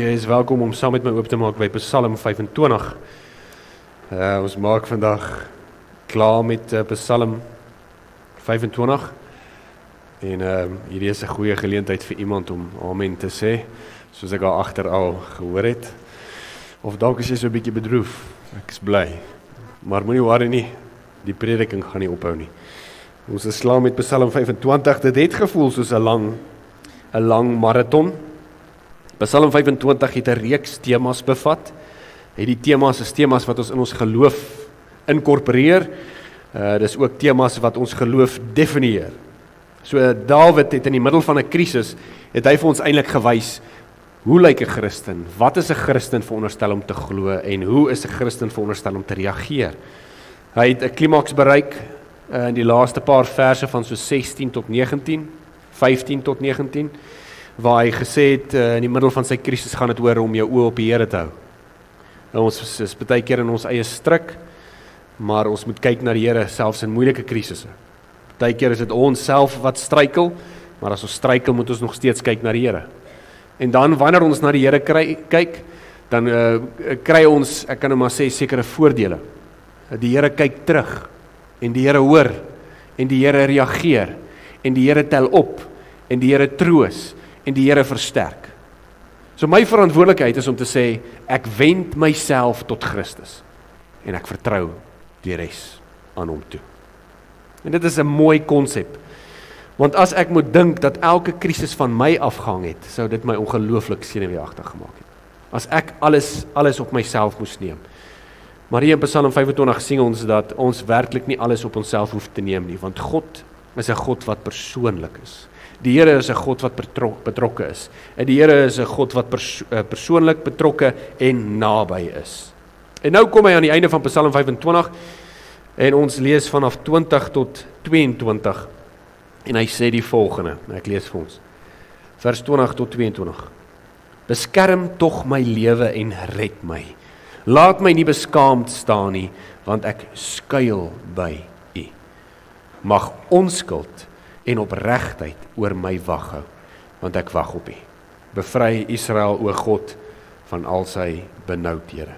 Jy is welkom om saam met my oop te maak by Psalm 25. Ons maak vandag klaar met Psalm 25. En hierdie is 'n goeie geleentheid vir iemand om amen te sê, soos ek al agter al gehoor het. Of dalk is jy so 'n bietjie bedroef. Ek is bly. Maar moenie worry nie, die prediking gaan nie ophou nie. Ons is klaar met Psalm 25. Dit het gevoel soos 'n lang marathon. Psalm 25 het 'n reeks temas bevat. Die temas is temas wat ons in ons geloof inkorporeer. Dis ook temas wat ons geloof definieer. So Dawid het in die middel van 'n krisis, het hy vir ons eintlik gewys, hoe lyk 'n Christen? Wat is 'n Christen veronderstel om te glo en hoe is 'n Christen veronderstel om te reageer? Hy het 'n klimaks bereik in die laaste paar verse van so 16 tot 19, 15 tot 19, waar hy gesê het, in die middel van sy krisis gaan dit oor om jou oë op die Here te hou. Ons is baie keer in ons eie stryk, maar ons moet kyk na die Here selfs in moeilike krisisse. Baie keer is dit ons self wat struikel, maar as ons struikel moet ons nog steeds kyk na die Here. En dan wanneer ons na die Here kyk, dan kry ons, ek kan nou maar sê, sekere voordele. Die Here kyk terug, en die Here hoor, en die Here reageer, en die Here tel op, en die Here troos, en die Here versterk. So my verantwoordelikheid is om te sê, ek wend myself tot Christus, en ek vertrou die res aan hom toe. En dit is 'n mooi konsep, want as ek moet dink dat elke krisis van my afgehang het, sou dit my ongelooflik senuweeagtig gemaak het. As ek alles op myself moes neem. Maar hier in Psalm 25 sien ons dat ons werklik nie alles op onsself hoef te neem nie, want God is 'n God wat persoonlik is. Die Here is 'n God wat betrokke is. En die Here is 'n God wat persoonlik betrokke en naby is. En nou kom hy aan die einde van Psalm 25 en ons lees vanaf 20 tot 22 en hy sê die volgende. Ek lees vir ons. Vers 20 tot 22. Beskerm tog my lewe en red my. Laat my nie beskaamd staan nie, want ek skuil by U. Mag onskuld en opregtheid oor my wag hou, want ek wag op U. Bevry Israel, o God, van al sy benoudhede.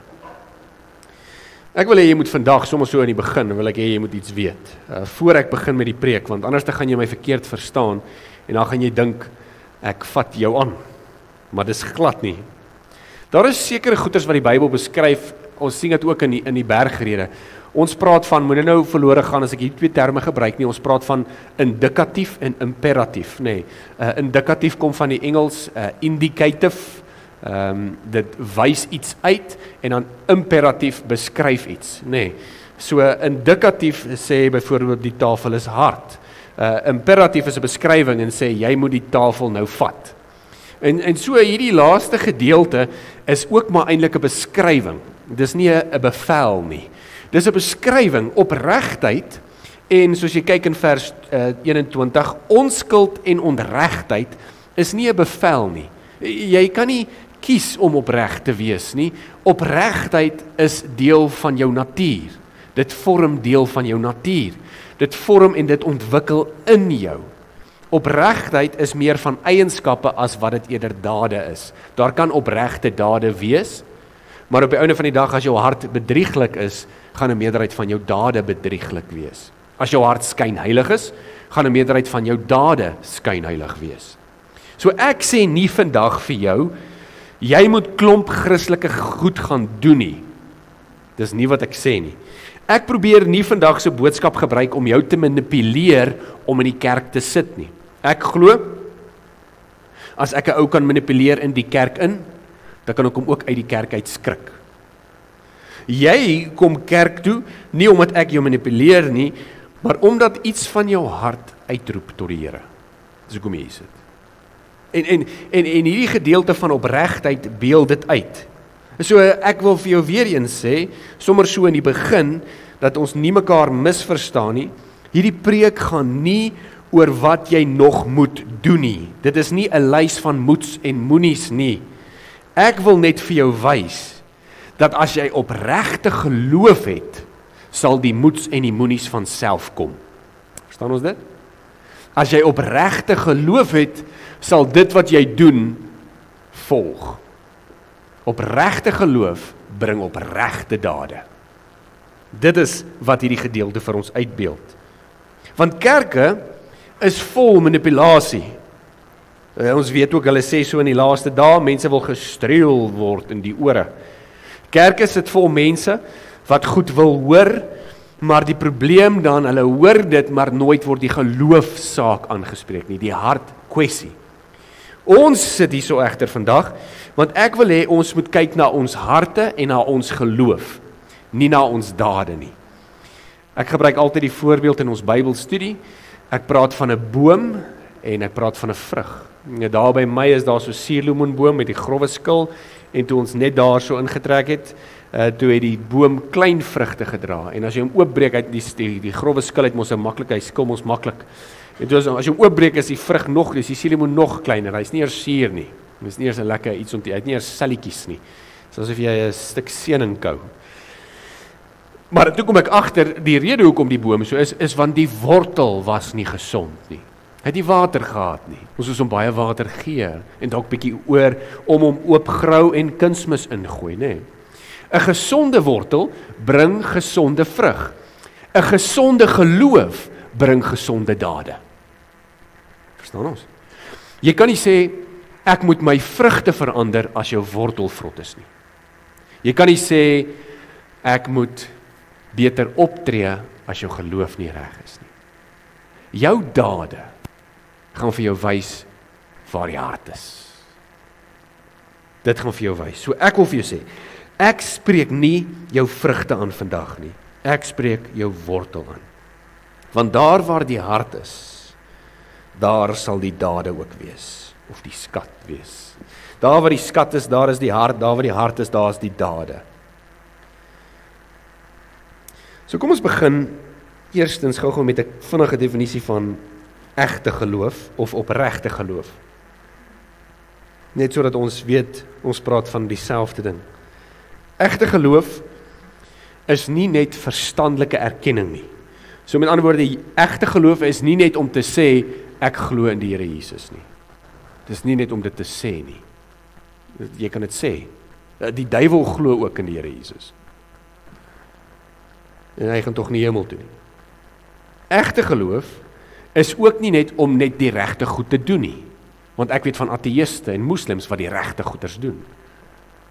Ek wil hê jy moet vandag, sommer so in die begin, wil ek hê jy moet iets weet, voor ek begin met die preek, want anders gaan jy my verkeerd verstaan, en dan gaan jy dink, ek vat jou aan, maar dis glad nie. Daar is sekere goeders wat die Bybel beskryf, ons sien dit ook in die bergrede. Ons praat van, moet nou verlore gaan as ek hier twee terme gebruik nie, ons praat van indikatief en imperatief, nee. Indikatief kom van die Engels, indicative, dit wys iets uit, en dan imperatief beskryf iets, nee. So indikatief sê byvoorbeeld die tafel is hard. Imperatief is 'n beskrywing en sê jy moet die tafel nou vat. En so hierdie laaste gedeelte is ook maar eintlik 'n beskrywing. Dis nie 'n bevel nie. Dis 'n beskrywing, opregtheid, en soos jy kyk in vers 21, onskuld en onregtheid is nie 'n bevel nie. Jy kan nie kies om opreg te wees nie. Opregtheid is deel van jou natuur. Dit vorm deel van jou natuur. Dit vorm en dit ontwikkel in jou. Opregtheid is meer van eienskappe as wat dit eerder dade is. Daar kan opregte dade wees, maar op die einde van die dag, as jou hart bedrieglik is, gaan 'n meerderheid van jou dade bedrieglik wees. As jou hart skynheilig is, gaan 'n meerderheid van jou dade skynheilig wees. So ek sê nie vandag vir jou, jy moet klomp Christelike goed gaan doen nie. Dis nie wat ek sê nie. Ek probeer nie vandag se boodskap gebruik om jou te manipuleer om in die kerk te sit nie. Ek glo, as ek 'n ou kan manipuleer in die kerk in, dan kan ek hom ook uit die kerk uit skrik. Jy kom kerk toe, nie omdat ek jou manipuleer nie, maar omdat iets van jou hart uitroep tot die Here. Dis hoekom jy sit. En hierdie gedeelte van opregtheid beeld dit uit. So ek wil vir jou weer eens sê, sommer so in die begin, dat ons nie mekaar misverstaan nie. Hierdie preek gaan nie oor wat jy nog moet doen nie. Dit is nie 'n lys van moets en moenies nie. Ek wil net vir jou wys, dat as jy opregte geloof het, sal die moets en die moenies van self kom. Verstaan ons dit? As jy opregte geloof het, sal dit wat jy doen volg. Opregte geloof bring opregte dade. Dit is wat hierdie gedeelte vir ons uitbeeld. Want kerke is vol manipulasie. Ons weet ook, hulle sê so in die laaste dae, mense wil gestreel word in die ore. Kerke sit vol mense wat goed wil hoor, maar die probleem dan, hulle hoor dit, maar nooit word die geloofsaak aangespreek nie, die hart kwessie. Ons sit hier so egter vandag, want ek wil hê ons moet kyk na ons harte en na ons geloof, nie na ons dade nie. Ek gebruik altyd die voorbeeld in ons Bybelstudie. Ek praat van 'n boom en ek praat van 'n vrug. Daar by my is daar so 'n suurlemoenboom met die grouwe skil, en toe ons net daar so ingetrek het, toe het die boom klein vrugte gedra, en as jy hom oopbreek uit die grouwe skil uit, mos hy skil mos maklik. En toe as jy hom oopbreek, is die vrug nog, dis die suurlemoen nog kleiner, hy is nie eers suur nie, hy is nie eers 'n lekker iets om te eet, hy het nie eers selletjies nie, soos of jy 'n stuk seening kou. Maar toe kom ek agter, die rede hoekom die boom so is want die wortel was nie gesond nie. Hy het nie water gehad nie. Ons moes hom baie water gee en dalk bietjie oor om hom oopgrou en kunsmis ingooi, nê. 'n Gesonde wortel bring gesonde vrug. 'n Gesonde geloof bring gesonde dade. Verstaan ons? Jy kan nie sê ek moet my vrugte verander as jou wortel vrot is nie. Jy kan nie sê ek moet beter optree as jou geloof nie reg is nie. Jou dade gaan vir jou wys waar die hart is. Dit gaan vir jou wys. So ek wil vir jou sê, ek spreek nie jou vrugte aan vandag nie. Ek spreek jou wortel aan. Want daar waar die hart is, daar sal die dade ook wees, of die skat wees. Daar waar die skat is, daar is die hart, daar waar die hart is, daar is die dade. So kom ons begin eerstens gou met 'n vinnige definisie van egte geloof of opregte geloof. Net sodat ons weet, ons praat van dieselfde ding. Egte geloof is nie net verstandelike erkenning nie. So met ander woorde, egte geloof is nie net om te sê, ek glo in die Here Jesus nie. Dis nie net om dit te sê nie. Jy kan dit sê. Die duiwel glo ook in die Here Jesus. En hy gaan tog nie hemel toe nie. Egte geloof is ook nie net om net die regte goed te doen nie. Want ek weet van ateïste en moslems wat die regte goeders doen.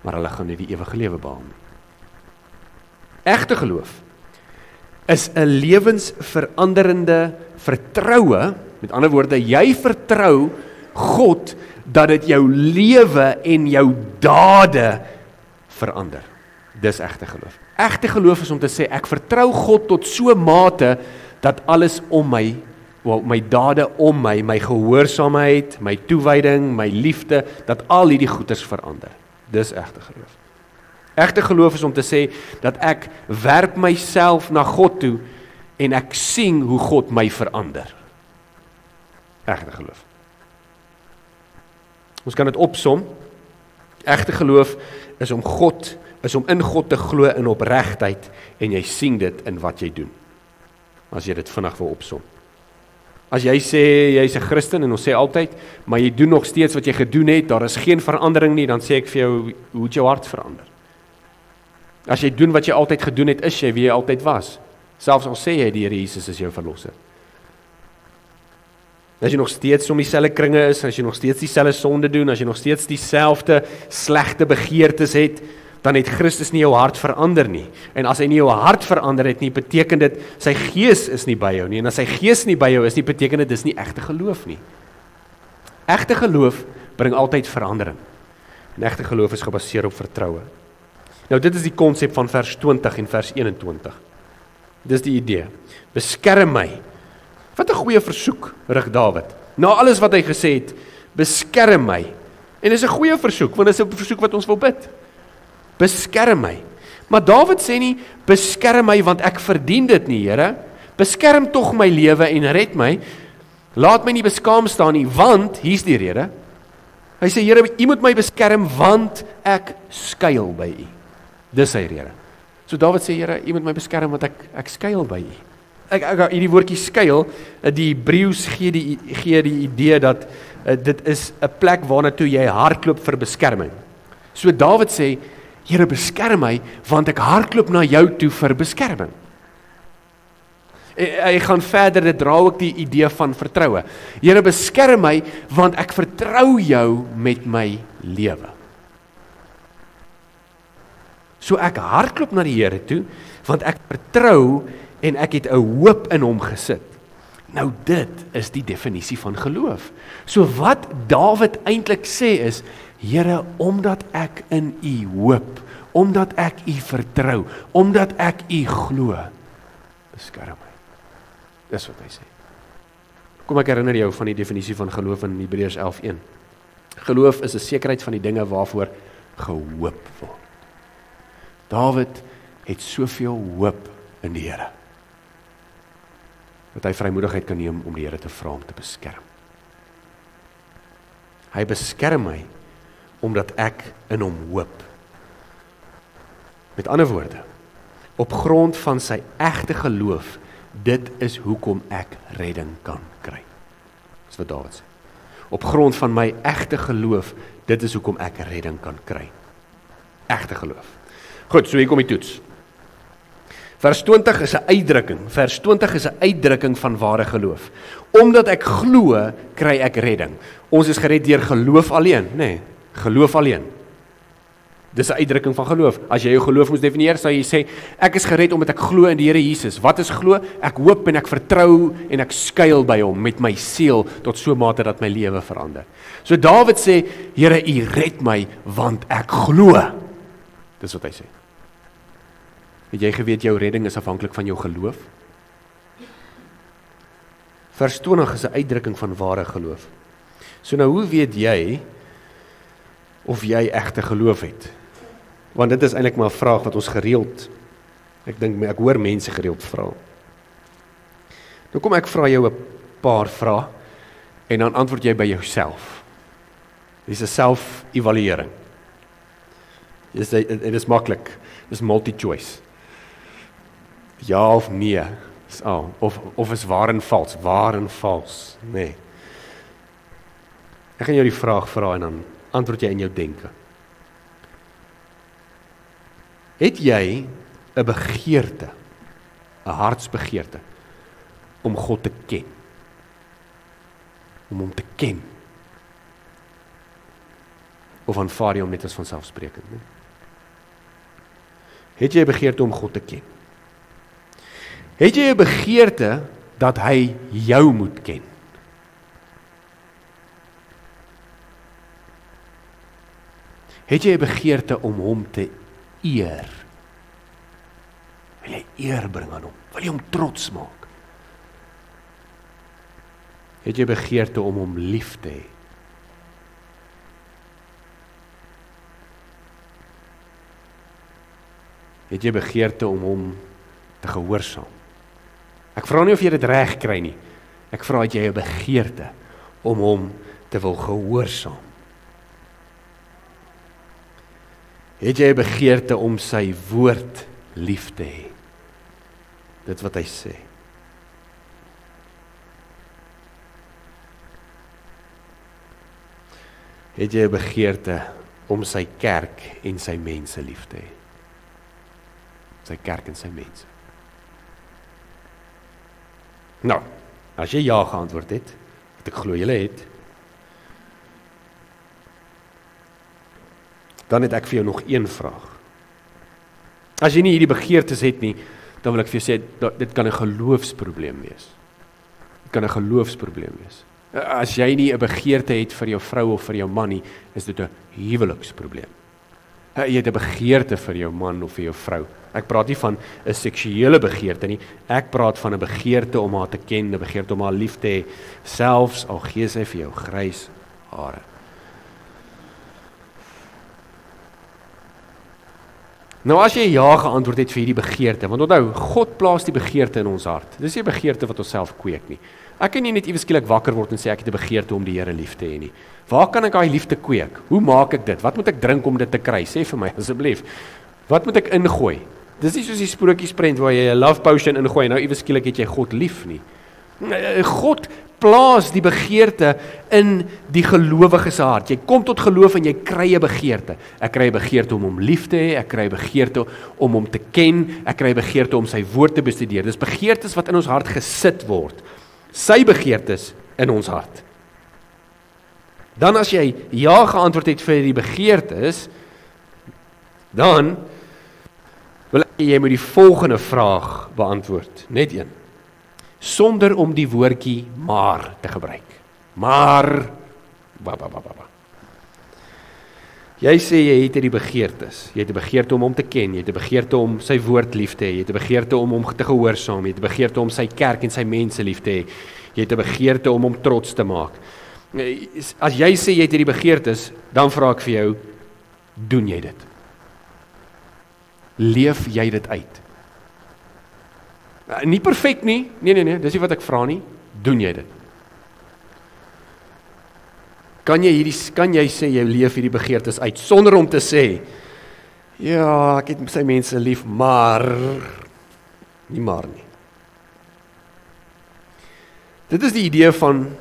Maar hulle gaan nie die ewige lewe behaal nie. Egte geloof is 'n lewensveranderende vertroue, met ander woorde, jy vertrou God dat dit jou lewe en jou dade verander. Dis egte geloof. Egte geloof is om te sê, ek vertrou God tot so 'n mate dat alles om my, my dade om my gehoorsaamheid, my toewyding, my liefde, dat al hierdie goeders verander. Dis egte geloof. Egte geloof is om te sê, dat ek werp myself na God toe, en ek sien hoe God my verander. Egte geloof. Ons kan dit opsom. Egte geloof is om in God te glo in opregtheid, en jy sien dit in wat jy doen. As jy dit vinnig wil opsom. As jy sê, jy is 'n Christen, en ons sê altyd, maar jy doen nog steeds wat jy gedoen het, daar is geen verandering nie, dan sê ek vir jou, hoe het jou hart verander? As jy doen wat jy altyd gedoen het, is jy wie jy altyd was. Selfs al sê jy die Here Jesus is jou verlosser. As jy nog steeds om dieselfde kringe is, as jy nog steeds dieselfde sonde doen, as jy nog steeds dieselfde slegte begeertes het, dan het Christus nie jou hart verander nie. En as hy nie jou hart verander het nie, beteken dit, sy gees is nie by jou nie. En as sy gees nie by jou is nie, beteken dit, dis nie egte geloof nie. Egte geloof bring altyd verandering. En egte geloof is gebaseer op vertroue. Nou dit is die konsep van vers 20 en vers 21. Dis die idee. Beskerm my. Wat 'n goeie versoek, rig Dawid. Na alles wat hy gesê het, beskerm my. En dis 'n goeie versoek, want dis 'n versoek wat ons wil bid. Beskerm my. Maar Dawid sê nie, beskerm my want ek verdien dit nie, Here. Beskerm tog my lewe en red my. Laat my nie beskaam staan nie, want, hier's die rede. Hy sê, Here, U moet my beskerm, want ek skuil by U. Dis sy rede. So Dawid sê, Here, U moet my beskerm, want ek skuil by U. Hierdie woordjie skuil, die Hebreëus gee die idee dat dit is 'n plek waarna toe jy hardloop vir beskerming. So Dawid sê, Here beskerm my, want ek hardloop na jou toe vir beskerming. Hy gaan verder, dit dra ook die idee van vertroue. Here beskerm my, want ek vertrou jou met my lewe. So ek hardloop na die Here toe, want ek vertrou en ek het 'n hoop in hom gesit. Nou dit is die definisie van geloof. So wat Dawid eintlik sê is, Here, omdat ek in U hoop, omdat ek U vertrou, omdat ek U glo, beskerm my. Dis wat hy sê. Kom ek herinner jou van die definisie van geloof in Hebreërs 11:1. Geloof is 'n sekerheid van die dinge waarvoor gehoop word. Dawid het soveel hoop in die Here, dat hy vrymoedigheid kan neem om die Here te vra om te beskerm. Hy beskerm my, omdat ek in hom hoop. Met ander woorde, op grond van sy egte geloof, dit is hoekom ek redding kan kry. Dis wat Dawid sê. Op grond van my egte geloof, dit is hoekom ek redding kan kry. Egte geloof. Goed, so hier kom die toets. Vers 20 is 'n uitdrukking. Vers 20 is 'n uitdrukking van ware geloof. Omdat ek glo, kry ek redding. Ons is gered deur geloof alleen, nê? Geloof alleen. Dis 'n uitdrukking van geloof. As jy jou geloof moes definieer, sou jy sê, ek is gered omdat ek glo in die Here Jesus. Wat is glo? Ek hoop en ek vertrou en ek skuil by hom met my siel tot so 'n mate dat my lewe verander. So Dawid sê, Here, U red my want ek glo. Dis wat hy sê. Het jy geweet jou redding is afhanklik van jou geloof? Vers 20 is 'n uitdrukking van ware geloof. So nou, hoe weet jy of jy egte geloof het? Want dit is eintlik maar 'n vraag wat ons gereeld, ek hoor mense gereeld vra. Nou kom ek vra jou 'n paar vrae en dan antwoord jy by jouself. Dis 'n self-evaluering. Dit is maklik. Dis multi-choice. Ja of nee. Of is waar en vals. Waar en vals. Nee. Ek gaan jou die vraag vra en dan antwoord jy in jou denke. Het jy 'n begeerte, 'n hartsbegeerte, om God te ken? Om hom te ken? Of aanvaar jy hom net as vanselfsprekend? Nee? Het jy 'n begeerte om God te ken? Het jy 'n begeerte dat hy jou moet ken? Het jy 'n begeerte om hom te eer? Wil jy eer bring aan hom? Wil jy hom trots maak? Het jy 'n begeerte om hom lief te hê? Het jy begeerte om hom te gehoorsaam? Ek vra nie of jy dit reg kry nie. Ek vra, het jy 'n begeerte om hom te wil gehoorsaam? Het jy 'n begeerte om sy woord lief te hê? Dit wat hy sê. Het jy 'n begeerte om sy kerk en sy mense lief te hê? Sy kerk en sy mense. Nou, as jy ja geantwoord het, wat ek glo julle het, dan het ek vir jou nog een vraag. As jy nie hierdie begeertes het nie, dan wil ek vir jou sê, dit kan 'n geloofsprobleem wees. Dit kan 'n geloofsprobleem wees. As jy nie 'n begeerte het vir jou vrou of vir jou man nie, is dit 'n huweliksprobleem. Jy het 'n begeerte vir jou man of vir jou vrou. Ek praat nie van 'n seksuele begeerte nie, ek praat van 'n begeerte om haar te ken, 'n begeerte om haar lief te hê, selfs al gee sy vir jou grys hare. Nou as jy ja geantwoord het vir hierdie begeerte, want onthou, God plaas die begeerte in ons hart. Dis nie 'n begeerte wat ons self kweek nie. Ek kan nie net iewes skielik wakker word en sê ek het 'n begeerte om die Here lief te hê nie. Waar kan ek daai liefde kweek? Hoe maak ek dit? Wat moet ek drink om dit te kry? Sê vir my asseblief. Wat moet ek ingooi? Dis nie soos die sprokiesprent waar jy 'n love potion ingooi en nou iewes skielik het jy God lief nie. God plaas die begeerte in die gelowige se hart. Jy kom tot geloof en jy kry 'n begeerte. Ek kry 'n begeerte om hom lief te hê, ek kry 'n begeerte om hom te ken, ek kry 'n begeerte om sy woord te bestudeer. Dis begeertes wat in ons hart gesit word. Sy begeertes in ons hart. Dan as jy ja geantwoord het vir die begeertes, dan wil ek jy moet die volgende vraag beantwoord, net een. Sonder om die woordjie maar te gebruik. Maar, Jy sê jy het die begeertes. Jy het 'n begeerte om hom te ken, jy het 'n begeerte om sy woord lief te hê, jy het 'n begeerte om hom te gehoorsaam, jy het 'n begeerte om sy kerk en sy mense lief te hê. Jy het 'n begeerte om hom trots te maak. As jy sê jy het hierdie begeertes, dan vra ek vir jou, doen jy dit? Leef jy dit uit? Nie perfek nie, nee, dis nie wat ek vra nie, doen jy dit? Kan jy sê jy leef hierdie begeertes uit, sonder om te sê, ja, ek het sy mense lief, maar nie. Dit is die idee van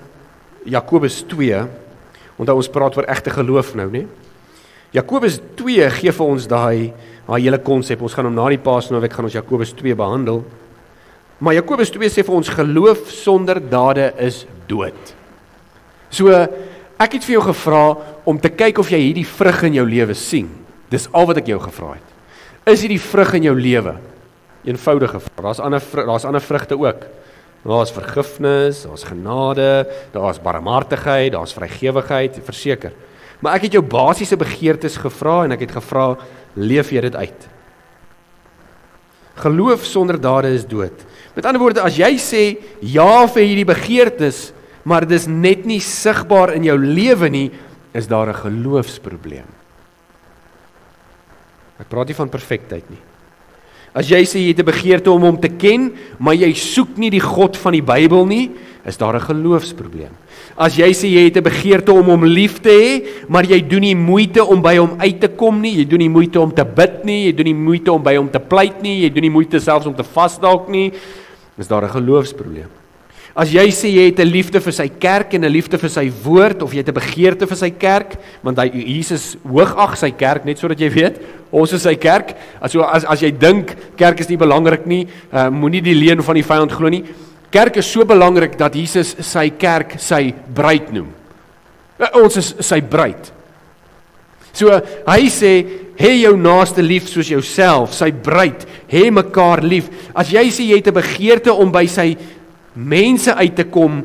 Jakobus 2, onthou ons praat oor egte geloof nou, né? Jakobus 2 gee vir ons daai hele konsep, ons gaan hom na die Paasnaweek gaan ons Jakobus 2 behandel, maar Jakobus 2 sê vir ons, geloof sonder dade is dood. So, ek het vir jou gevra om te kyk of jy hierdie vrug in jou lewe sien. Dis al wat ek jou gevra het. Is hierdie vrug in jou lewe? Eenvoudige vraag, daar's ander vrugte ook. Daar's vergifnis, daar's genade, daar's barmhartigheid, daar's vrygewigheid, verseker. Maar ek het jou basiese begeertes gevra en ek het gevra, leef jy dit uit? Geloof sonder dade is dood. Met ander woorde, as jy sê ja vir hierdie begeertes, maar dis net nie sigbaar in jou lewe nie, is daar 'n geloofsprobleem. Ek praat nie van perfektheid nie. As jy sê jy het 'n begeerte om hom te ken, maar jy soek nie die God van die Bybel nie, is daar 'n geloofsprobleem. As jy sê jy het 'n begeerte om hom lief te hê, maar jy doen nie moeite om by hom uit te kom nie, jy doen nie moeite om te bid nie, jy doen nie moeite om by hom te pleit nie, jy doen nie moeite selfs om te vas dalk nie, is daar 'n geloofsprobleem. As jy sê jy het 'n liefde vir sy kerk en 'n liefde vir sy woord, of jy het 'n begeerte vir sy kerk, want Jesus hoogag sy kerk, net sodat jy weet, ons is sy kerk. As jy dink kerk is nie belangrik nie, moenie die leuen van die vyand glo nie. Kerk is so belangrik dat Jesus sy kerk sy bruid noem. Ons is sy bruid. So hy sê, hê jou naaste lief soos jouself, sy bruid, hê mekaar lief. As jy sê jy het 'n begeerte om by sy mense uit te kom,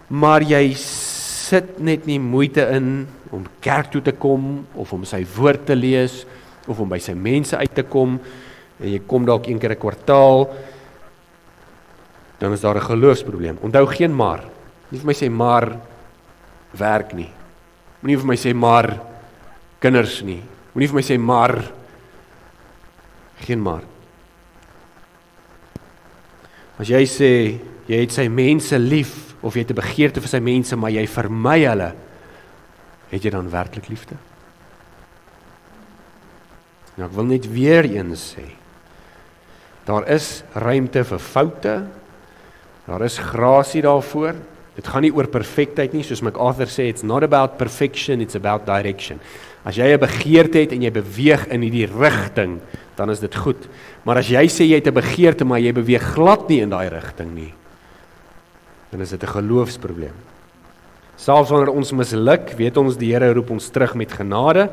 maar jy sit net nie moeite in om kerk toe te kom, of om sy woord te lees, of om by sy mense uit te kom, en jy kom dalk een keer 'n kwartaal, dan is daar 'n geloofsprobleem. Onthou geen maar. Nie vir my sê maar werk nie. Moenie vir my sê maar kinders nie. Moenie vir my sê maar geen maar. As jy sê jy het sy mense lief, of jy het 'n begeerte vir sy mense, maar jy vermy hulle, het jy dan werklik liefde? Nou, ek wil net weer eens sê, daar is ruimte vir foute, daar is grasie daarvoor, dit gaan nie oor perfektheid nie, soos MacArthur sê, it's not about perfection, it's about direction. As jy 'n begeerte het en jy beweeg in hierdie rigting, dan is dit goed. Maar as jy sê jy het 'n begeerte, maar jy beweeg glad nie in daai rigting nie, dan is dit 'n geloofsprobleem. Selfs wanneer ons misluk, weet ons die Here roep ons terug met genade.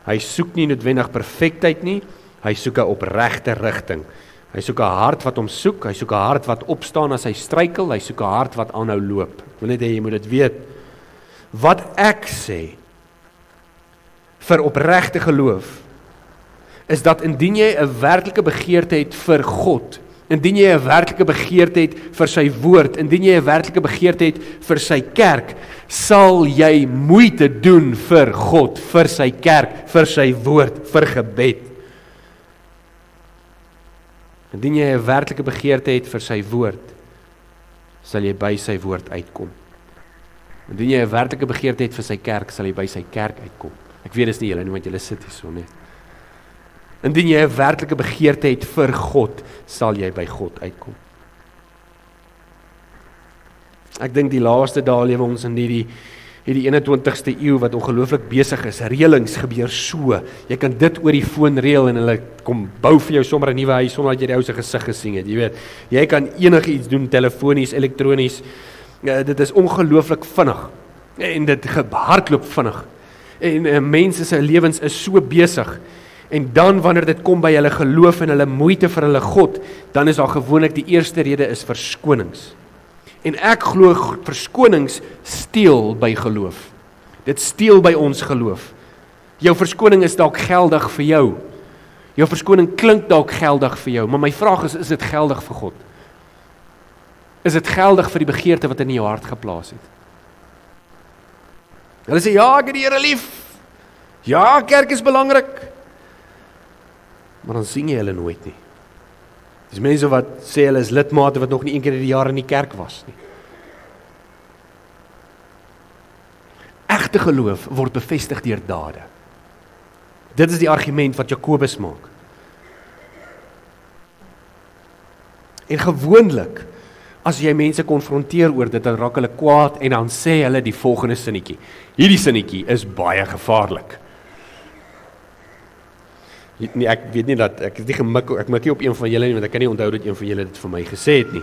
Hy soek nie noodwendig perfektheid nie, hy soek 'n opregte rigting. Hy soek 'n hart wat hom soek, hy soek 'n hart wat opstaan as hy struikel, hy soek 'n hart wat aanhou loop. Ek wil net hê jy moet dit weet. Wat ek sê vir opregte geloof, is dat indien jy 'n werklike begeerte het vir God, indien jy 'n werklike begeerte het vir sy woord, indien jy 'n werklike begeerte het vir sy kerk, sal jy moeite doen vir God, vir sy kerk, vir sy woord, vir gebed. Indien jy 'n werklike begeerte het vir sy woord, sal jy by sy woord uitkom. Indien jy 'n werklike begeerte het vir sy kerk, sal jy by sy kerk uitkom. Ek weet dis nie julle nie, want julle sit hier so net. Indien jy 'n werklike begeerte het vir God, sal jy by God uitkom. Ek dink die laaste dae lewe ons in hierdie 21ste eeu wat ongelooflik besig is. Reëlings gebeur so. Jy kan dit oor die foon reël en hulle kom bou vir jou sommer 'n nuwe huis sonder dat jy die ou se gesig gesien het. Jy weet, jy kan enigiets doen telefonies, elektronies. Dit is ongelooflik vinnig en dit hardloop vinnig. En mense se lewens is so besig. En dan wanneer dit kom by hulle geloof en hulle moeite vir hulle God, dan is daar gewoonlik die eerste rede is verskonings. En ek glo verskonings steel by geloof. Dit steel by ons geloof. Jou verskoning is dalk geldig vir jou. Jou verskoning klink dalk geldig vir jou, maar my vraag is dit geldig vir God? Is dit geldig vir die begeerte wat in jou hart geplaas het? Hulle sê, ja, ek het die Here lief. Ja, kerk is belangrik. Maar dan sien jy hulle nooit nie. Dis mense wat sê hulle is lidmate wat nog nie een keer in die jaar in die kerk was nie. Egte geloof word bevestig deur dade. Dit is die argument wat Jakobus maak. En gewoonlik, as jy mense konfronteer oor dit, dan raak hulle kwaad en dan sê hulle die volgende sinnetjie. Hierdie sinnetjie is baie gevaarlik. Nee, ek weet nie dat, ek is nie gemik nie op een van julle nie, want ek kan nie onthou dat een van julle dit vir my gesê het nie.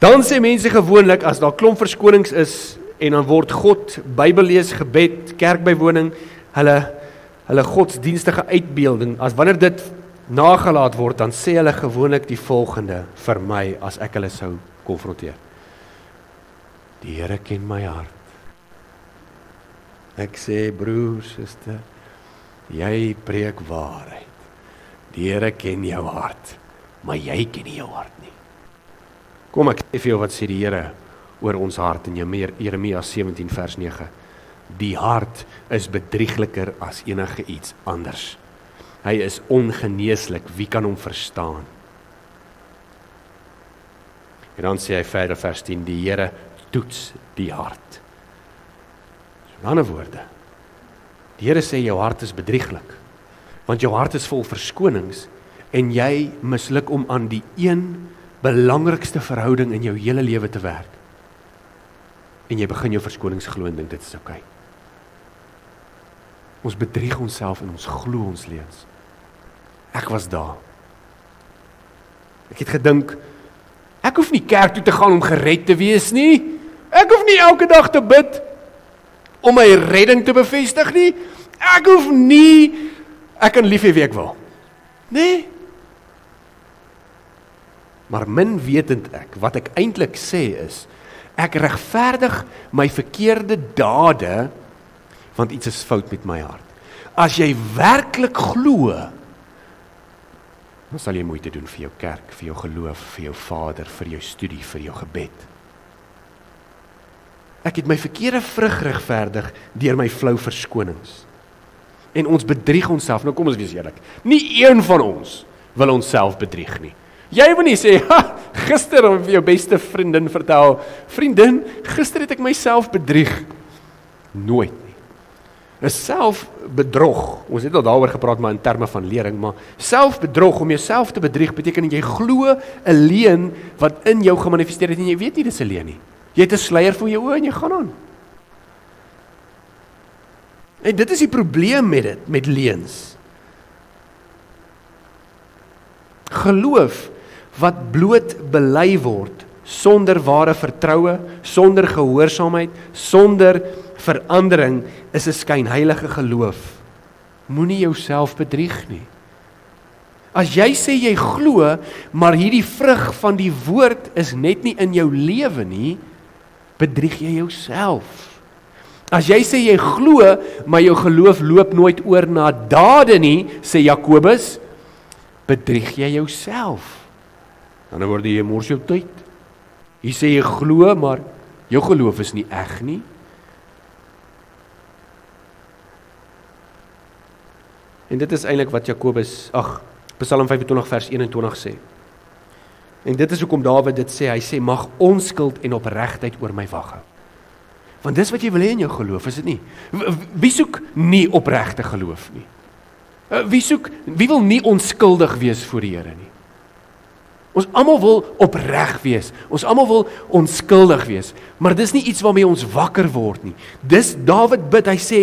Dan sê mense gewoonlik, as daar klomp verskonings is, en dan word God, Bybellees, gebed, kerkbywoning, hulle godsdienstige uitbeelding, as wanneer dit nagelaat word, dan sê hulle gewoonlik die volgende vir my, as ek hulle sou konfronteer. Die Here ken my hart. Ek sê, broer, suster, jy preek waarheid. Die Here ken jou hart, maar jy ken nie jou hart nie. Kom ek sê vir jou wat sê die Here oor ons hart in Jeremia 17 vers 9. Die hart is bedriegliker as enige iets anders. Hy is ongeneeslik, wie kan hom verstaan? En dan sê hy verder vers 10, die Here toets die hart. In ander woorde, die Here sê jou hart is bedrieglik, want jou hart is vol verskonings en jy misluk om aan die een belangrikste verhouding in jou hele lewe te werk. En jy begin jou verskonings glo en dink dit is oukei. Ons bedrieg onsself en ons glo ons leuns. Ek was daar. Ek het gedink, ek hoef nie kerk toe te gaan om gered te wees nie. Ek hoef nie elke dag te bid om my redding te bevestig nie. Ek hoef nie, ek kan lief hê wie ek wil. Nee. Maar min wetend ek, wat ek eintlik sê is, ek regverdig my verkeerde dade, want iets is fout met my hart. As jy werklik glo, dan sal jy moeite doen vir jou kerk, vir jou geloof, vir jou Vader, vir jou studie, vir jou gebed. Ek het my verkeerde vrug regverdig deur my flou verskonings. En ons bedrieg onsself. Nou kom ons wees eerlik. Nie een van ons wil onsself bedrieg nie. Jy wil nie sê, gister om vir jou beste vriendin vertel, vriendin, gister het ek myself bedrieg. Nooit nie. 'n Selfbedrog, ons het al daaroor gepraat, maar in terme van lering, maar selfbedrog, om jouself te bedrieg, beteken jy glo 'n leuen wat in jou gemanifesteer het en jy weet nie dis 'n leuen nie. Jy het 'n sluier voor jou oë en jy gaan aan. En dit is die probleem met dit, met leuns. Geloof wat bloot bely word, sonder ware vertroue, sonder gehoorsaamheid, sonder verandering, is 'n skynheilige geloof. Moenie jouself bedrieg nie. As jy sê jy glo, maar hierdie vrug van die woord is net nie in jou lewe nie, bedrieg jy jouself. As jy sê jy glo, maar jou geloof loop nooit oor na dade nie, sê Jakobus, bedrieg jy jouself. Dan word jy mors jou tyd. Jy sê jy glo, maar jou geloof is nie eg nie. En dit is eintlik wat Jakobus, Psalm 25 vers 21 sê. En dit is hoekom Dawid dit sê, hy sê, mag onskuld en opregtheid oor my wag hou. Want dis wat jy wil hê in jou geloof, is dit nie? Wie soek nie opregte geloof nie? Wie wil nie onskuldig wees voor die Here nie? Ons almal wil opreg wees. Ons almal wil onskuldig wees. Maar dis nie iets waarmee ons wakker word nie. Dis Dawid bid, hy sê,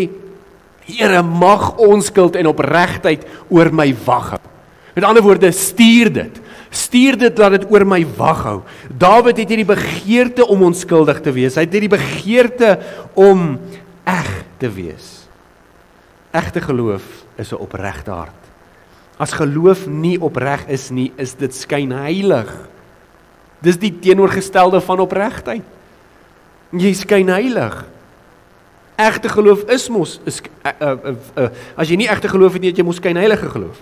Here, mag onskuld en opregtheid oor my wag hou. Met ander woorde, stuur dit. Stuur dit dat dit oor my wag hou. Dawid het hierdie begeerte om onskuldig te wees. Hy het hierdie begeerte om eg te wees. Egte geloof is 'n opregte hart. As geloof nie opreg is nie, is dit skynheilig. Dis die teenoorgestelde van opregtheid. Jy skynheilig. Egte geloof is mos, as jy nie egte geloof het nie, het jy mos skynheilige geloof.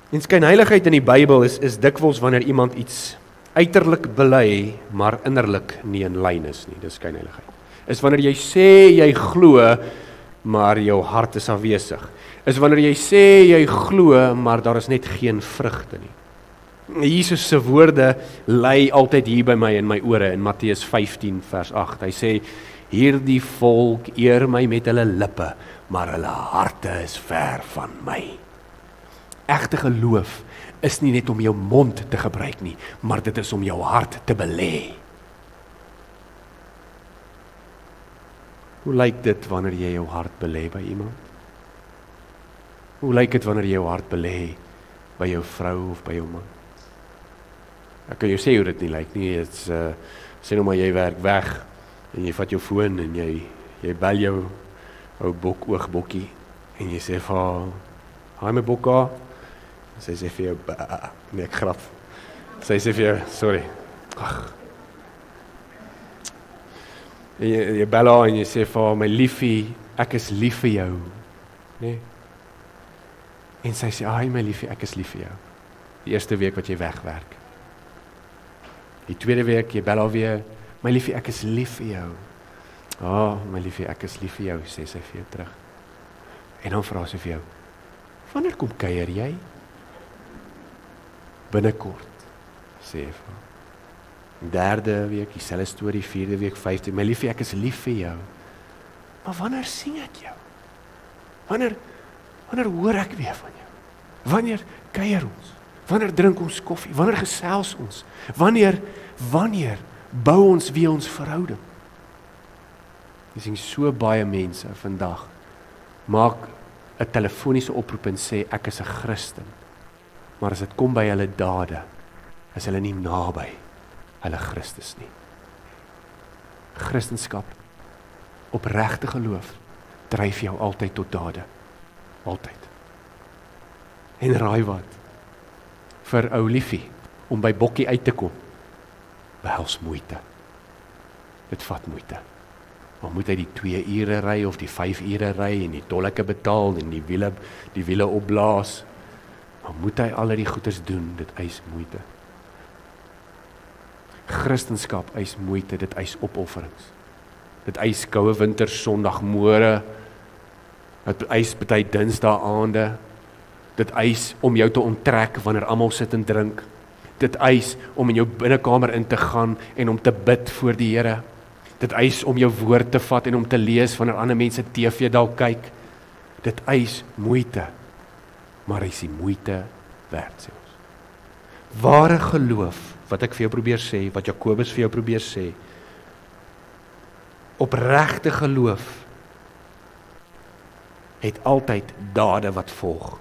En skynheiligheid in die Bybel is dikwels wanneer iemand iets uiterlik bely, maar innerlik nie in lyn is nie. Dis skynheiligheid. Is wanneer jy sê jy glo, maar jou hart is afwesig. Is wanneer jy sê jy glo, maar daar is net geen vrugte nie. Jesus se woorde lei altyd hier by my in my ore in Matteus 15 vers 8. Hy sê, hierdie volk eer my met hulle lippe, maar hulle harte is ver van my. Egte geloof is nie net om jou mond te gebruik nie, maar dit is om jou hart te belê. Hoe lyk dit wanneer jy jou hart belê by iemand? Hoe lyk dit wanneer jy jou hart belê by jou vrou of by jou man? Ek kan jou sê hoe dit nie lyk nie. Sê nou maar jy werk weg en jy vat jou foon en jy bel jou ou oogbokkie en jy sê vir haar, "Hi my bokka." Sy sê vir jou, nee ek grap. Sy sê vir jou, sorry. Ag. En jy bel haar en jy sê vir haar, "My liefie, ek is lief vir jou." Nee. En sy sê, "Ai my liefie, ek is lief vir jou." Die eerste week wat jy wegwerk. Die tweede week, jy bel haar weer, "My liefie, ek is lief vir jou." My liefie, ek is lief vir jou, sê sy vir jou terug. En dan vra sy vir jou, "Wanneer kom kuier jy?" Binnekort, sê vir haar. Derde week, dieselfde storie, vierde week, vyfde, "My liefie, ek is lief vir jou." Maar wanneer sien ek jou? Wanneer hoor ek weer van jou? Wanneer kuier ons? Wanneer drink ons koffie? Wanneer gesels ons? Wanneer bou ons weer ons verhouding? Ek sien so baie mense vandag maak 'n telefoniese oproep en sê ek is 'n Christen. Maar as dit kom by hulle dade, is hulle nie naby hulle Christus nie. Christenskap, opregte geloof, dryf jou altyd tot dade. Altyd. En raai wat? Vir ou liefie, om by bokkie uit te kom, behels moeite. Dit vat moeite. Maar moet hy die 2 ure ry of die 5 ure ry en die tollike betaal en die wiele opblaas? Maar moet hy al die goeders doen? Dit eis moeite. Christenskap eis moeite, dit eis opofferings. Dit eis koue winter Sondagmôre. Dit eis party Dinsdae aande. Dit eis om jou te onttrek wanneer almal sit en drink. Dit eis om in jou binnekamer in te gaan en om te bid voor die Here. Dit eis om jou woord te vat en om te lees wanneer ander mense TV dalk kyk. Dit eis moeite. Maar hy is die moeite werd, sê ons. Ware geloof, wat ek vir jou probeer sê, wat Jakobus vir jou probeer sê, opregte geloof het altyd dade wat volg.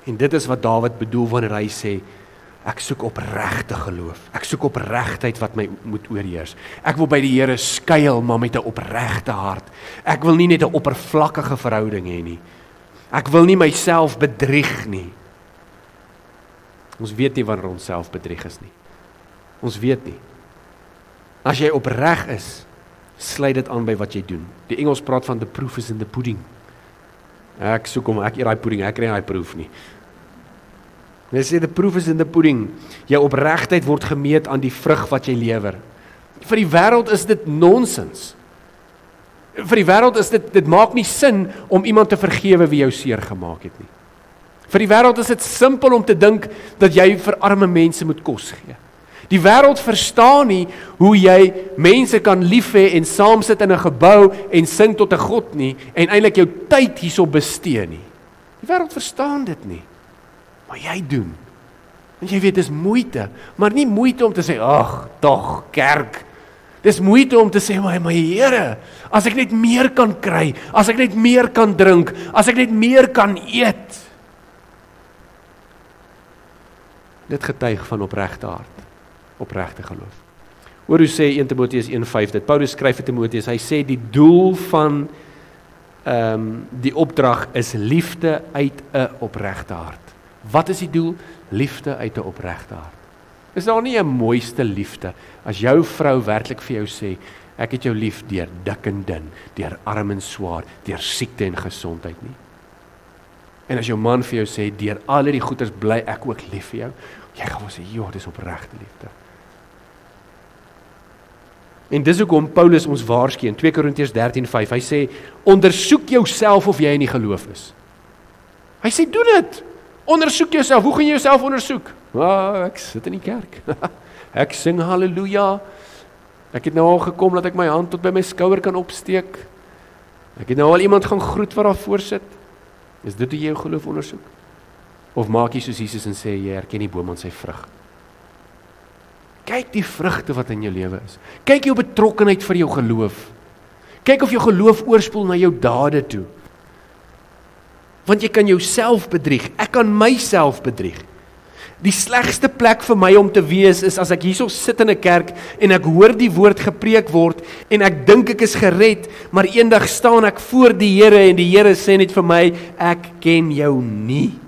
En dit is wat Dawid bedoel wanneer hy sê, ek soek opregte geloof. Ek soek opregtheid wat my moet oorheers. Ek wil by die Here skuil, maar met 'n opregte hart. Ek wil nie net 'n oppervlakkige verhouding hê nie. Ek wil nie myself bedrieg nie. Ons weet nie wanneer ons self bedrieg is nie. Ons weet nie. As jy opreg is, sluit dit aan by wat jy doen. Die Engels praat van the proof is in the pudding. Ek soek hom, ek eet daai pudding, ek kry daai proof nie. Hulle sê the proof is in the pudding. Jou opregtheid word gemeet aan die vrug wat jy lewer. Vir die wêreld is dit nonsens. Vir die wêreld is dit maak nie sin om iemand te vergewe wie jou seer gemaak het nie. Vir die wêreld is dit simpel om te dink dat jy vir arme mense moet kos gee. Die wêreld verstaan nie hoe jy mense kan lief hê en saam sit in 'n gebou en sing tot 'n God nie en eintlik jou tyd hierso bestee nie. Die wêreld verstaan dit nie. Maar jy doen. En jy weet, dis moeite, maar nie moeite om te sê, ag, tog, kerk. Dis moeite om te sê, my Here, as ek net meer kan kry, as ek net meer kan drink, as ek net meer kan eet. Dit getuig van opregte hart, opregte geloof. Hoor hoe sê 1 Timoteus 1:5, dit Paulus skryf vir Timoteus, hy sê die doel van die opdrag is liefde uit 'n opregte hart. Wat is die doel? Liefde uit 'n opregte hart. Is daar nie 'n mooiste liefde as jou vrou werklik vir jou sê, ek het jou lief deur dik en dun, deur arm en swaar, deur siekte en gesondheid nie? En as jou man vir jou sê, deur al die goeders bly ek ook lief vir jou, jy gaan sê, ja, dis opregte liefde. En dis hoekom Paulus ons waarsku in 2 Korintiërs 13:5, hy sê, ondersoek jouself of jy in die geloof is. Hy sê, doen dit. Ondersoek jouself. Hoe gaan jy jouself ondersoek? Ek sit in die kerk. Ek sing halleluja. Ek het nou al gekom dat ek my hand tot by my skouer kan opsteek. Ek het nou al iemand gaan groet wat daar voor sit. Is dit hoe jy jou geloof ondersoek? Of maak jy soos Jesus en sê, jy herken die boom aan sy vrug? Kyk die vrugte wat in jou lewe is. Kyk jou betrokkenheid vir jou geloof. Kyk of jou geloof oorspoel na jou dade toe. Want jy kan jouself bedrieg, ek kan myself bedrieg. Die slegste plek vir my om te wees is as ek hierso sit in 'n kerk en ek hoor die woord gepreek word en ek dink ek is gered, maar eendag staan ek voor die Here en die Here sê net vir my, ek ken jou nie.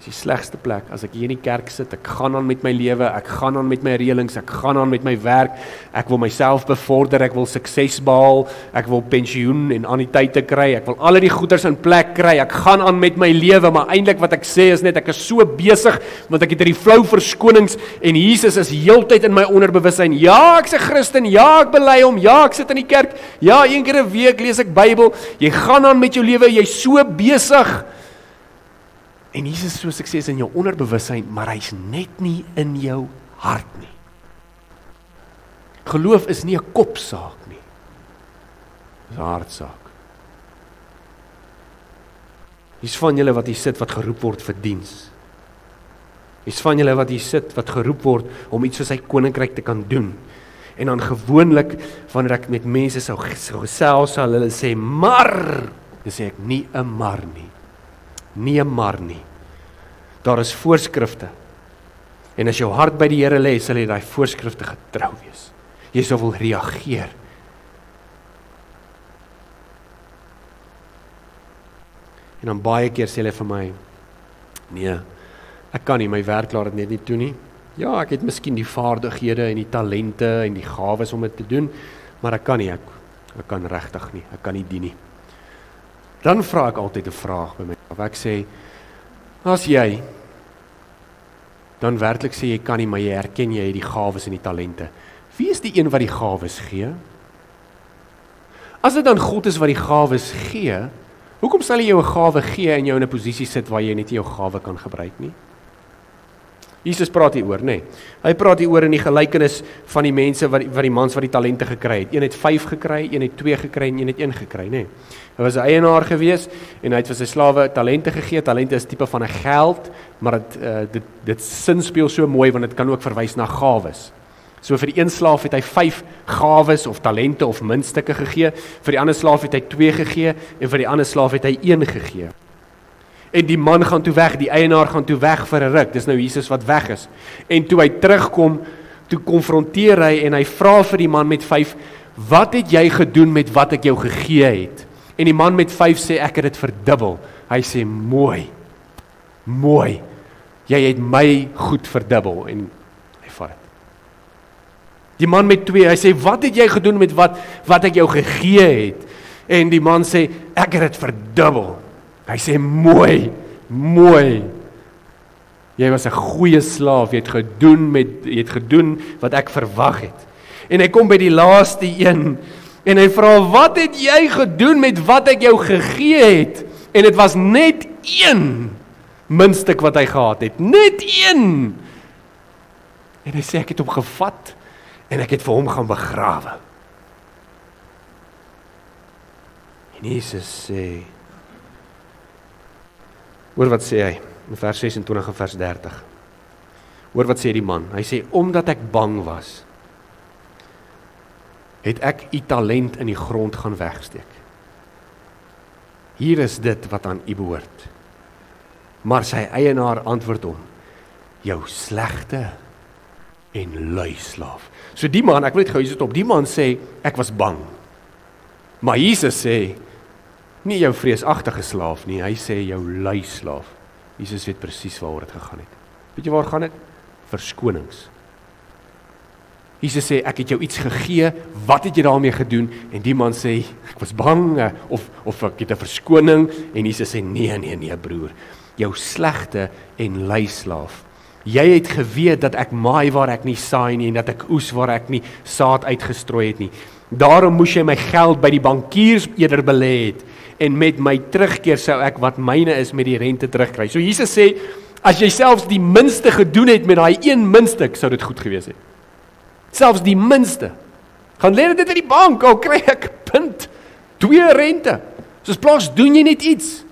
Die slegste plek, as ek hier in die kerk sit, ek gaan aan met my lewe, ek gaan aan met my reëlings, ek gaan aan met my werk, ek wil myself bevorder, ek wil sukses behaal, ek wil pensioen en anniteite kry, ek wil al die goeders in plek kry, ek gaan aan met my lewe, maar eintlik wat ek sê is net, ek is so besig, want ek het hierdie flou verskonings, en Jesus is heeltyd in my onderbewussyn, ja, ek's 'n Christen, ja, ek bely hom, ja, ek sit in die kerk, ja, 1 keer 'n week lees ek Bybel, jy gaan aan met jou lewe, jy's so besig, en Jesus, soos ek sê, is in jou onderbewussyn, maar hy's net nie in jou hart nie. Geloof is nie 'n kopsaak nie. Dis 'n hartsaak. Hier's van julle wat hier sit wat geroep word vir diens. Hier's van julle wat hier sit wat geroep word om iets vir sy koninkryk te kan doen. En dan gewoonlik wanneer ek met mense sou gesels, sal hulle sê, maar, dan sê ek nie 'n maar nie. Nie 'n maar nie. Daar is voorskrifte. En as jou hart by die Here lê, sal jy daai voorskrifte getrou wees. Jy sal wil reageer. En dan baie keer sê hulle vir my, nee, ek kan nie, my werk laat dit net nie toe nie. Ja, ek het miskien die vaardighede en die talente en die gawes om dit te doen, maar ek kan nie, ek kan regtig nie, ek kan nie dien nie. Dan vra ek altyd 'n vraag by my, of ek sê, as jy, dan werklik sê jy kan nie, maar jy herken jy die gawes en die talente. Wie is die een wat die gawes gee? As dit dan God is wat die gawes gee, hoekom sal hy jou 'n gawe gee en jou in 'n posisie sit waar jy net jou gawe kan gebruik nie? Jesus praat hier oor, nê. Hy praat hier oor in die gelykenis van die mense wat die mans wat die talente gekry het. Een het 5 gekry, een het 2 gekry en een het 1 gekry, nê. Hy was 'n eienaar gewees en hy het vir sy slawe talente gegee. Talente is tipe van 'n geld, maar dit sin speel so mooi want dit kan ook verwys na gawes. So vir die een slaaf het hy 5 gawes of talente of muntstukke gegee. Vir die ander slaaf het hy 2 gegee en vir die ander slaaf het hy 1 gegee. En die man gaan toe weg, die eienaar gaan toe weg vir 'n ruk. Dis nou Jesus wat weg is. En toe hy terugkom, toe konfronteer hy en hy vra vir die man met 5, wat het jy gedoen met wat ek jou gegee het? En die man met 5 sê, ek het dit verdubbel. Hy sê, mooi, mooi, jy het my goed verdubbel. En hy vat dit. Die man met 2, hy sê, wat het jy gedoen met wat ek jou gegee het? En die man sê, ek het dit verdubbel. Hy sê, mooi, mooi. Jy was 'n goeie slaaf, jy het gedoen wat ek verwag het. En hy kom by die laaste een, en hy vra, wat het jy gedoen met wat ek jou gegee het? En dit was net 1 muntstuk wat hy gehad het, net 1. En hy sê, ek het hom gevat, en ek het vir hom gaan begrawe. En Jesus sê, hoor wat sê hy, in vers 26 en vers 30. Hoor wat sê die man. Hy sê, omdat ek bang was, het ek u talent in die grond gaan wegsteek. Hier is dit wat aan u behoort. Maar sy eienaar antwoord hom, jou slegte en lui slaaf. So die man, ek wil net gou hierso op, die man sê, ek was bang. Maar Jesus sê, nie jou vreesagtige slaaf nie, hy sê jou lui slaaf. Jesus weet presies waaroor dit gegaan het. Weet jy waar gaan dit? Verskonings. Jesus sê, ek het jou iets gegee, wat het jy daarmee gedoen? En die man sê, ek was bang, of ek het 'n verskoning, en Jesus sê, nee broer, jou slegte en lui slaaf. Jy het geweet dat ek maai waar ek nie saai nie, en dat ek oes waar ek nie saad uitgestrooi het nie. Daarom moes jy my geld by die bankiers eerder belê het, en met my terugkeer sou ek wat myne is met die rente terugkry. So Jesus sê, as jy selfs die minste gedoen het met daai een muntstuk, sou dit goed gewees het. Selfs die minste. Gaan lê dit in die bank, al kry ek punt 2 rente. Soos plaas doen jy net iets.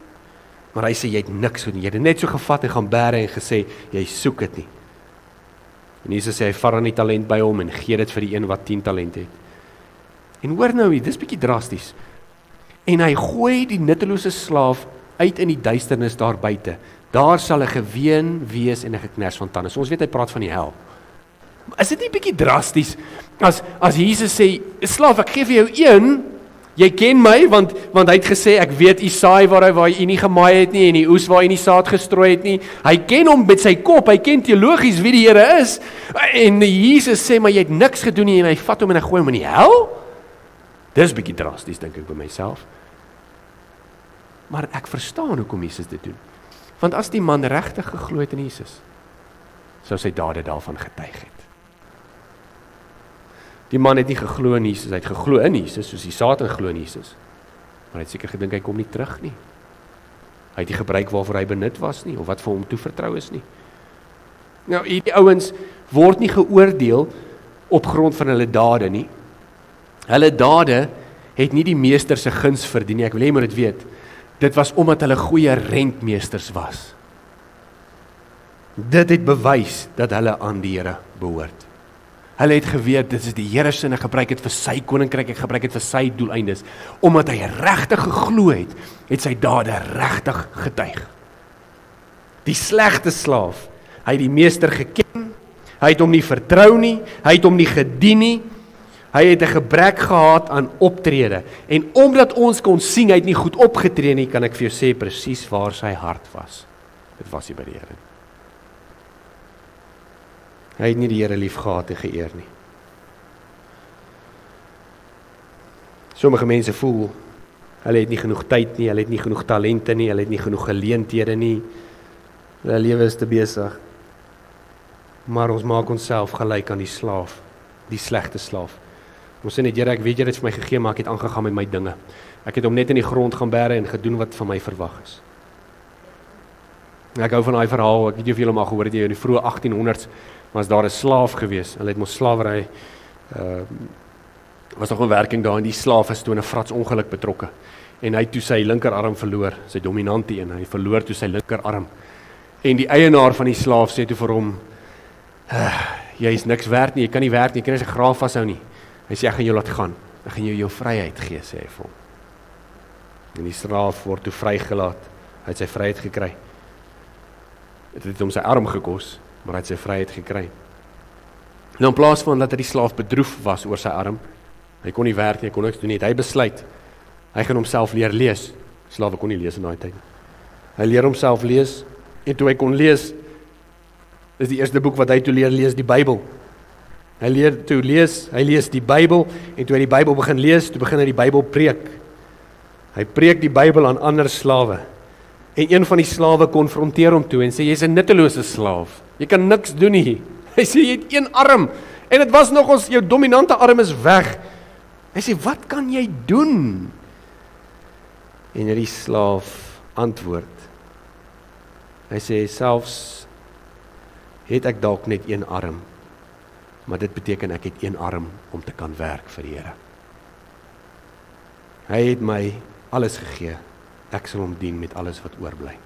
Maar hy sê, jy het niks gedoen, jy het net so gevat en gaan bære en gesê, jy soek dit nie. En Jesus sê, hy vat dan die talent by hom en gee dit vir die een wat 10 talent het. En hoor nou hier, dis bietjie drasties. En hy gooi die nuttelose slaaf uit in die duisternis daar buite. Daar sal 'n geween wees en 'n geknars van tande. So ons weet hy praat van die hel. Is dit nie bietjie drasties as Jesus sê, slaaf, ek gee vir jou een, jy ken my, want hy het gesê, ek weet u saai waar hy nie gemaai het nie, en die oes waar hy nie saad gestrooi het nie. Hy ken hom met sy kop, hy ken teologies wie die Here is, en Jesus sê, maar jy het niks gedoen nie, en hy vat hom en hy gooi hom in die hel? Dis bietjie drasties, dink ek by myself. Maar ek verstaan hoekom Jesus dit doen. Want as die man regtig geglo het in Jesus, sou sy dade daarvan getuig het. Die man het nie geglo in Jesus, hy het geglo in Jesus, soos die Satan glo in Jesus. Maar hy het seker gedink, hy kom nie terug nie. Hy het nie gebruik waarvoor hy benut was nie, of wat vir hom toevertrou is nie. Nou, hierdie ouens word nie geoordeel op grond van hulle dade nie. Hulle dade het nie die meester se guns verdien nie, ek wil hê jy moet dit weet. Dit was omdat hulle goeie rentmeesters was. Dit het bewys dat hulle aan die Here behoort. Hulle het geweet, dit is die Here se en hy gebruik dit vir sy koninkryk, hy gebruik dit vir sy doeleindes. Omdat hy regtig geglo het sy dade regtig getuig. Die slegte slaaf, hy het die meester geken, hy het hom nie vertrou nie, hy het hom nie gedien nie, hy het 'n gebrek gehad aan optrede. En omdat ons kon sien, hy het nie goed opgetree nie, kan ek vir jou sê presies waar sy hart was. Dit was nie by die Here. Hy het nie die Here lief gehad en geëer nie. Sommige mense voel, hulle het nie genoeg tyd nie, hulle het nie genoeg talente nie, hulle het nie genoeg geleenthede nie, hulle lewe is te besig. Maar ons maak onsself gelyk aan die slaaf, die slegte slaaf. Ons sê net, Here, ek weet jy het vir my gegee, maar ek het aangegaan met my dinge. Ek het hom net in die grond gaan bære en gedoen wat van my verwag is. Ek hou van daai verhaal, ek weet nie of julle hom al gehoor het, in die vroeë 1800s was daar 'n slaaf gewees. Hulle het mos slawery, was nog 'n werking daar, en die slaaf is toe in 'n fratsongeluk betrokke. En hy het toe sy linkerarm verloor, sy dominante een, hy verloor toe sy linkerarm. En die eienaar van die slaaf sê toe vir hom, jy is niks werd nie, jy kan nie werk nie, jy kan nie sy graaf vashou nie. Hy sê, ek gaan jou laat gaan, ek gaan jou vryheid gee, sê hy vir hom. En die slaaf word toe vrygelaat, hy het sy vryheid gekry. Het het hom sy arm gekos, maar hy het sy vryheid gekry. Nou in plaas van dat hy die slaaf bedroef was oor sy arm, hy kon nie werk nie, hy kon niks doen nie, het hy besluit, hy gaan homself leer lees. Slawe kon nie lees in daai tyd. Hy leer homself lees, en toe hy kon lees, is die eerste boek wat hy toe leer lees, die Bybel. Hy lees die Bybel, en toe hy die Bybel begin lees, toe begin hy die Bybel preek. Hy preek die Bybel aan ander slawe. En een van die slawe konfronteer hom toe en sê, jy's 'n nuttelose slaaf. Jy kan niks doen nie. Hy sê, jy het een arm, en dit was nog ons, jou dominante arm is weg. Hy sê, wat kan jy doen? En die slaaf antwoord. Hy sê, selfs het ek dalk net een arm, maar dit beteken ek het een arm om te kan werk vir die Here. Hy het my alles gegee, ek sal hom dien met alles wat oorbly.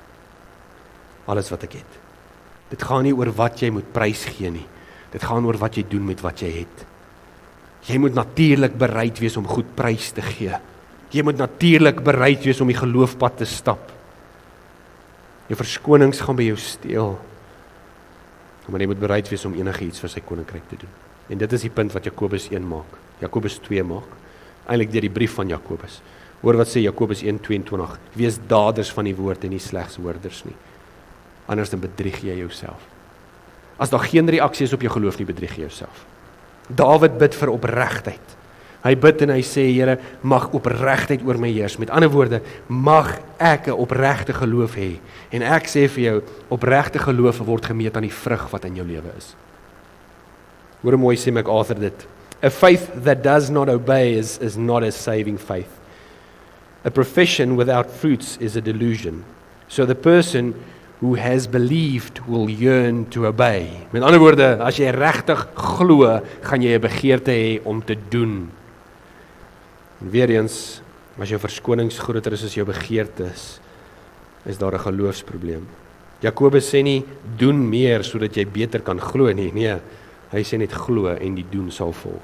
alles wat ek het. Dit gaan nie oor wat jy moet prys gee nie. Dit gaan oor wat jy doen met wat jy het. Jy moet natuurlik bereid wees om goed prys te gee. Jy moet natuurlik bereid wees om die geloofpad te stap. Jou verskonings gaan by jou steel. Maar jy moet bereid wees om enige iets vir sy koninkryk te doen. En dit is die punt wat Jakobus 1 maak. Jakobus 2 maak. Eintlik deur die brief van Jakobus. Hoor wat sê Jakobus 1:22. Wees daders van die woord en nie slegs hoorders nie. Anders dan bedrieg jy jouself. As daar geen reaksie is op jou geloof nie, bedrieg jy jouself. Dawid bid vir opregtheid. Hy bid en hy sê, Here, mag opregtheid oor my heers. Met ander woorde, mag ek 'n opregte geloof hê. En ek sê vir jou, opregte geloof word gemeet aan die vrug wat in jou lewe is. Hoor hoe mooi sê MacArthur dit. A faith that does not obey is not a saving faith. A profession without fruits is a delusion. So the person who has believed will yearn to obey. Met ander woorde, as jy regtig glo, gaan jy 'n begeerte hê om te doen. En weer eens, as jou verskonings groter is as jou begeertes, is daar 'n geloofsprobleem. Jakobus sê nie, doen meer sodat jy beter kan glo nie. Nee, hy sê net glo en die doen sal volg.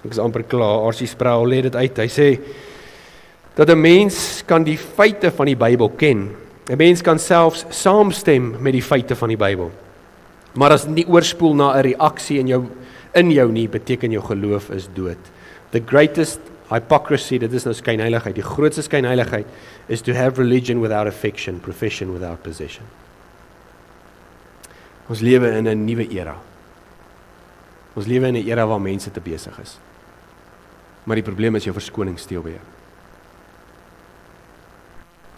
Ek is amper klaar, R.C. Sproul lê dit uit. Hy sê, dat 'n mens kan die feite van die Bybel ken. 'n Mens kan selfs saamstem met die feite van die Bybel. Maar as dit nie oorspoel na 'n reaksie in jou nie, beteken jou geloof is dood. The greatest hypocrisy, dit is nou skynheiligheid, die grootste skynheiligheid is to have religion without affection, profession without possession. Ons lewe in 'n nuwe era. Ons lewe in 'n era waar mense te besig is. Maar die probleem is jou verskoning steel by jou.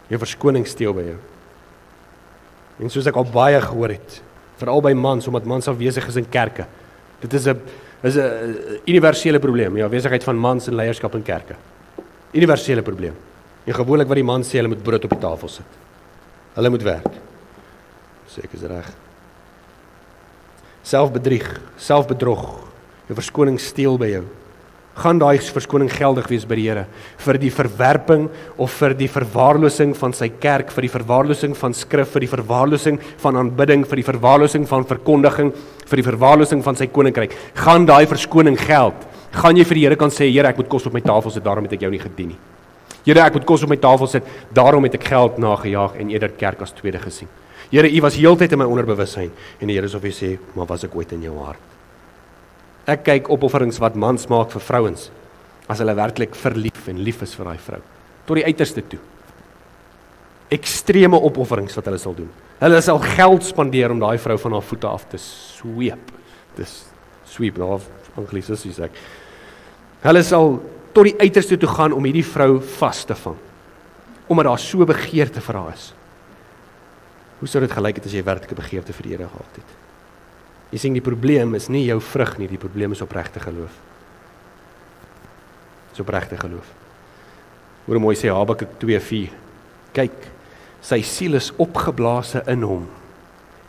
Jou verskoning steel by jou. En soos ek al baie gehoor het, veral by mans, omdat mans afwesig is in kerke. Dit is 'n universele probleem, die afwesigheid van mans in leierskap in kerke. Universele probleem. En gewoonlik wat die man sê, hulle moet brood op die tafel sit. Hulle moet werk. Sê ek is reg. Selfbedrieg, selfbedrog, jou verskoning steel by jou. Gaan daai verskoning geldig wees by die Here vir die verwerping of vir die verwaarlosing van sy kerk, vir die verwaarlosing van skrif, vir die verwaarlosing van aanbidding, vir die verwaarlosing van verkondiging, vir die verwaarlosing van sy koninkryk. Gaan daai verskoning geld. Gaan jy vir die Here kan sê, Here, ek moet kos op my tafel sit, daarom het ek jou nie gedien nie. Here, ek moet kos op my tafel sit, daarom het ek geld nagejaag en eerder kerk as tweede gesien. Here, U was heeltyd in my onderbewussyn en die Here is of U sê, maar was ek ooit in jou hart? Ek kyk opofferings wat mans maak vir vrouens, as hulle werklik verlief en lief is vir daai vrou, tot die uiterste toe. Ekstreme opofferings wat hulle sal doen. Hulle sal geld spandeer om daai vrou van haar voete af te sweep. Dis sweep, nou Anglicisties sê ek. Hulle sal tot die uiterste toe gaan om hierdie vrou vas te vang, omdat daar so begeerte vir haar is. Hoe sou dit gelyk het as jy werklike begeerte vir die Here gehad het? Jy sien, die probleem is nie jou vrug nie, die probleem is opregte geloof. Dis opregte geloof. Hoe mooi sê Habakuk 2:4. Kyk, sy siel is opgeblaase in hom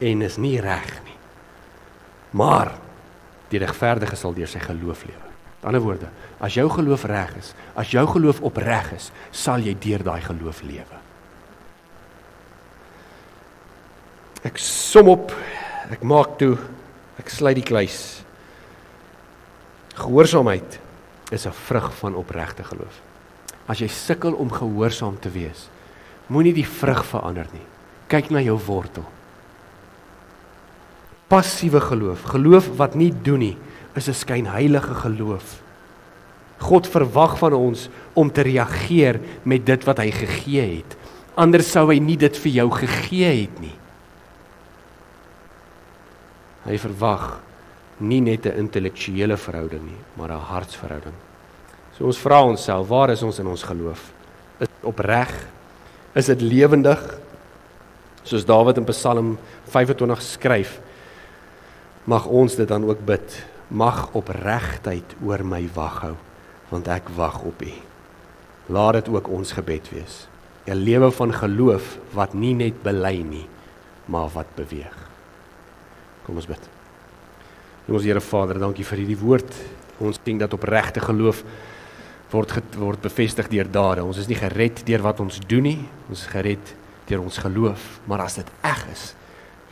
en is nie reg nie. Maar die regverdige sal deur sy geloof lewe. Met ander woorde, as jou geloof reg is, as jou geloof opreg is, sal jy deur daai geloof lewe. Ek som op, ek maak toe, ek sluit die kluis. Gehoorsaamheid is 'n vrug van opregte geloof. As jy sukkel om gehoorsaam te wees, moenie die vrug verander nie. Kyk na jou wortel. Passiewe geloof, geloof wat nie doen nie, is 'n skynheilige geloof. God verwag van ons om te reageer met dit wat hy gegee het. Anders sou hy nie dit vir jou gegee het nie. Hy verwag nie net 'n intellektuele verhouding nie, maar 'n hartsverhouding. So ons vra onsself, waar is ons in ons geloof? Is dit opreg? Is dit lewendig? Soos Dawid in Psalm 25 skryf, mag ons dit dan ook bid. Mag opregtheid oor my wag hou, want ek wag op U. Laat dit ook ons gebed wees. 'n Lewe van geloof wat nie net bely nie, maar wat beweeg. Kom ons bid. Ons Here Vader, dankie vir hierdie woord. Ons sien dat opregte geloof word bevestig deur dade. Ons is nie gered deur wat ons doen nie, ons is gered deur ons geloof, maar as dit reg is,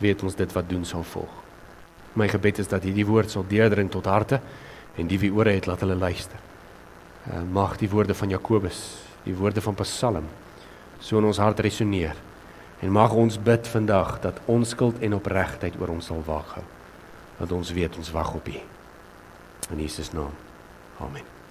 weet ons dit wat doen sal volg. My gebed is dat hierdie woord sal deurdring tot harte, en die wie ore het, laat hulle luister. Mag die woorde van Jakobus, die woorde van Psalm, so in ons hart resoneer, en mag ons bid vandag, dat onskuld en opregtheid oor ons sal waak hou, dat ons weet, ons wag op U. In Jesus naam, amen.